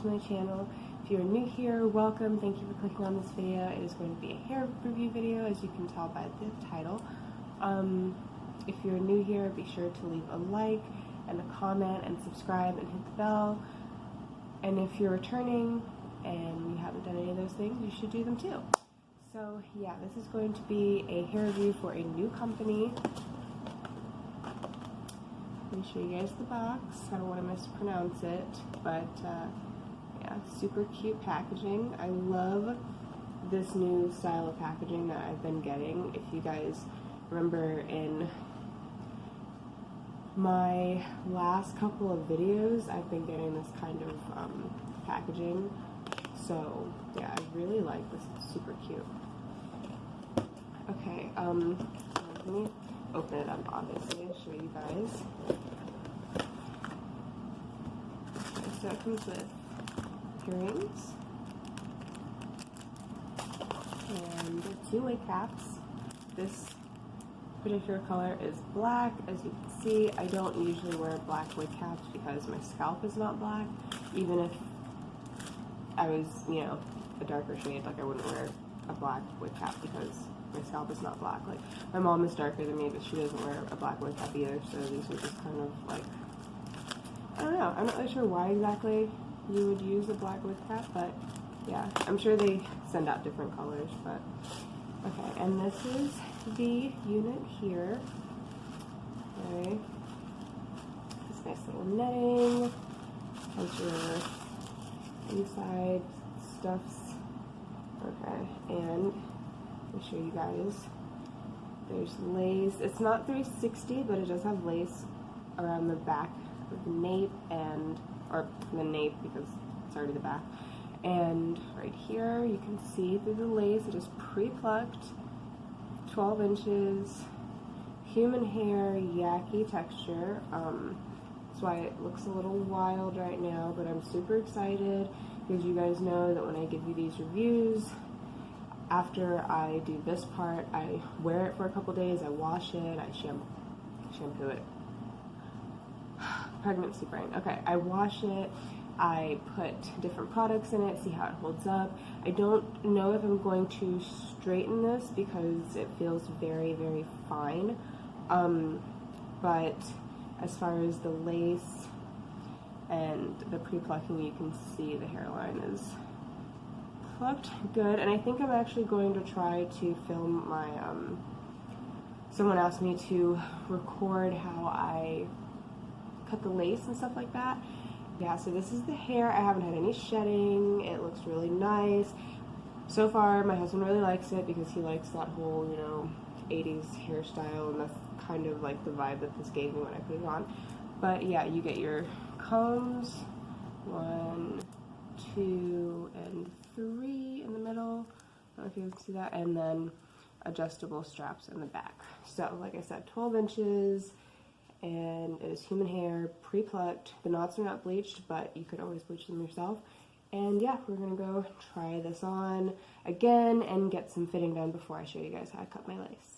to my channel. If you're new here, welcome. Thank you for clicking on this video. It is going to be a hair review video, as you can tell by the title. If you're new here, be sure to leave a like and a comment and subscribe and hit the bell. And if you're returning and you haven't done any of those things, you should do them too. So yeah, this is going to be a hair review for a new company. Let me show you guys the box. I don't want to mispronounce it, but yeah, super cute packaging. I love this new style of packaging that I've been getting. If you guys remember in my last couple of videos, I've been getting this kind of packaging. So yeah, I really like this. It's super cute. Okay, let me open it up, obviously, and show you guys. Okay, so it comes with earrings and two wig caps. This particular color is black. As you can see, I don't usually wear black wig caps because my scalp is not black. Even if I was, you know, a darker shade, like I wouldn't wear a black wig cap because my scalp is not black. Like, my mom is darker than me, but she doesn't wear a black wig cap either, so these are just kind of like, I don't know, I'm not really sure why exactly you would use a black wig cap, but yeah, I'm sure they send out different colors, but okay, and this is the unit here. Okay, this nice little netting, has your inside stuffs. Okay, and let me show you guys. There's lace. It's not 360, but it does have lace around the back of the nape and, or the nape because it's already the back. And right here, you can see through the lace, it is pre-plucked, 12 inches, human hair, yaki texture. That's why it looks a little wild right now, but I'm super excited because you guys know that when I give you these reviews, after I do this part, I wear it for a couple days, I wash it, I shampoo it. Pregnancy brain. Okay, I wash it, I put different products in it, see how it holds up. I don't know if I'm going to straighten this because it feels very, very fine. But as far as the lace and the pre-plucking, you can see the hairline is plucked good, and I think I'm actually going to try to film my, someone asked me to record how I cut the lace and stuff like that. Yeah, so this is the hair. I haven't had any shedding. It looks really nice. So far, my husband really likes it because he likes that whole, you know, 80s hairstyle, and that's kind of like the vibe that this gave me when I put it on. But yeah, you get your combs, 1, 2, and 3 in the middle. I don't know if you can see that. And then adjustable straps in the back. So, like I said, 12 inches, and it is human hair, pre-plucked. The knots are not bleached, but you could always bleach them yourself. And yeah, we're gonna go try this on again and get some fitting done before I show you guys how I cut my lace.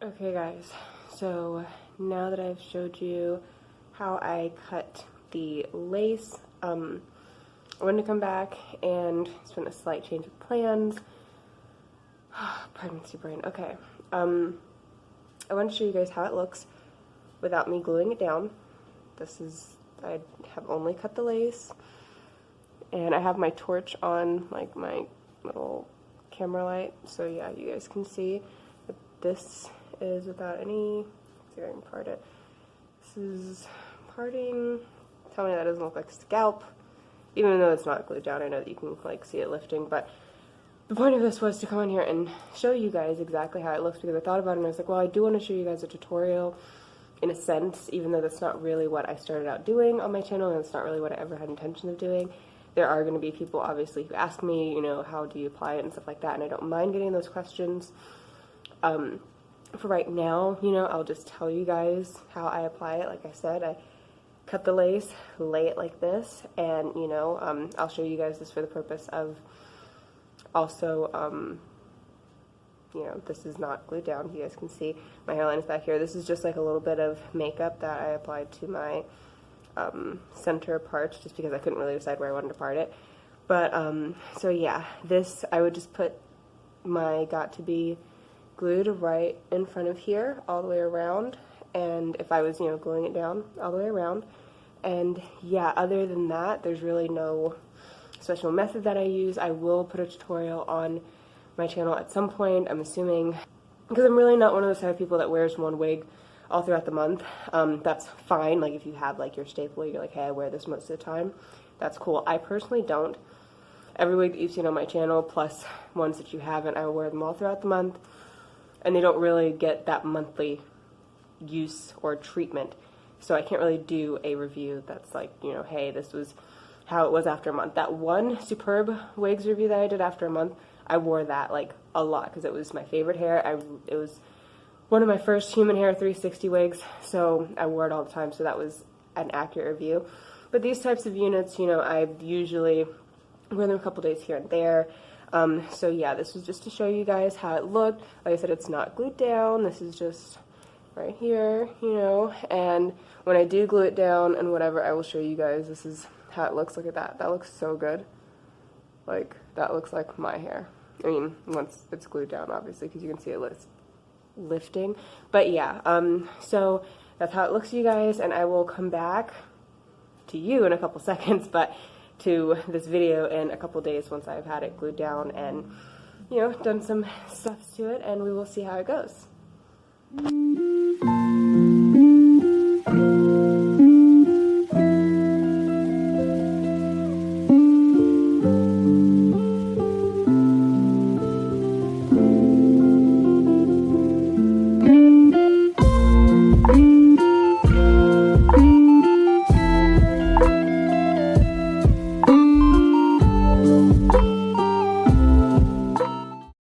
Okay guys, so now that I've showed you how I cut the lace, I wanted to come back and it's been a slight change of plans. Pregnancy brain. Okay. I want to show you guys how it looks without me gluing it down. I have only cut the lace, and I have my torch on, like my little camera light, so yeah, you guys can see that this is without any, let's see if I can part it. This is parting. Tell me that doesn't look like scalp, even though it's not glued down. I know that you can like see it lifting, but the point of this was to come in here and show you guys exactly how it looks, because I thought about it and I was like, well, I do want to show you guys a tutorial in a sense, even though that's not really what I started out doing on my channel, and it's not really what I ever had intention of doing. There are going to be people, obviously, who ask me, you know, how do you apply it and stuff like that, and I don't mind getting those questions. For right now, you know, I'll just tell you guys how I apply it. Like I said, I cut the lace, lay it like this, and, you know, I'll show you guys this for the purpose of also, you know, this is not glued down. You guys can see my hairline is back here. This is just like a little bit of makeup that I applied to my center parts, just because I couldn't really decide where I wanted to part it. But, so yeah, this, I would just put my got to be glued right in front of here, all the way around, and if I was, you know, gluing it down all the way around. And yeah, other than that, there's really no special method that I use. I will put a tutorial on my channel at some point, I'm assuming, because I'm really not one of those type of people that wears one wig all throughout the month. That's fine, like if you have like your staple, you're like, hey, I wear this most of the time, that's cool. I personally don't. Every wig that you've seen on my channel, plus ones that you haven't, I will wear them all throughout the month, and they don't really get that monthly use or treatment. So I can't really do a review that's like, you know, hey, this was how it was after a month. That one Superb Wigs review that I did after a month, I wore that like a lot because it was my favorite hair. It was one of my first HumanHair 360 wigs, so I wore it all the time, so that was an accurate review. But these types of units, you know, I usually wear them a couple days here and there. So yeah, this was just to show you guys how it looked. Like I said, it's not glued down. This is just right here, you know, and when I do glue it down and whatever, I will show you guys. This is how it looks. Look at that. That looks so good. Like, that looks like my hair. I mean, once it's glued down, obviously, because you can see it lifting. But yeah, so that's how it looks, you guys, and I will come back to you in a couple seconds, but to this video in a couple days once I've had it glued down and, you know, done some stuff to it, and we will see how it goes.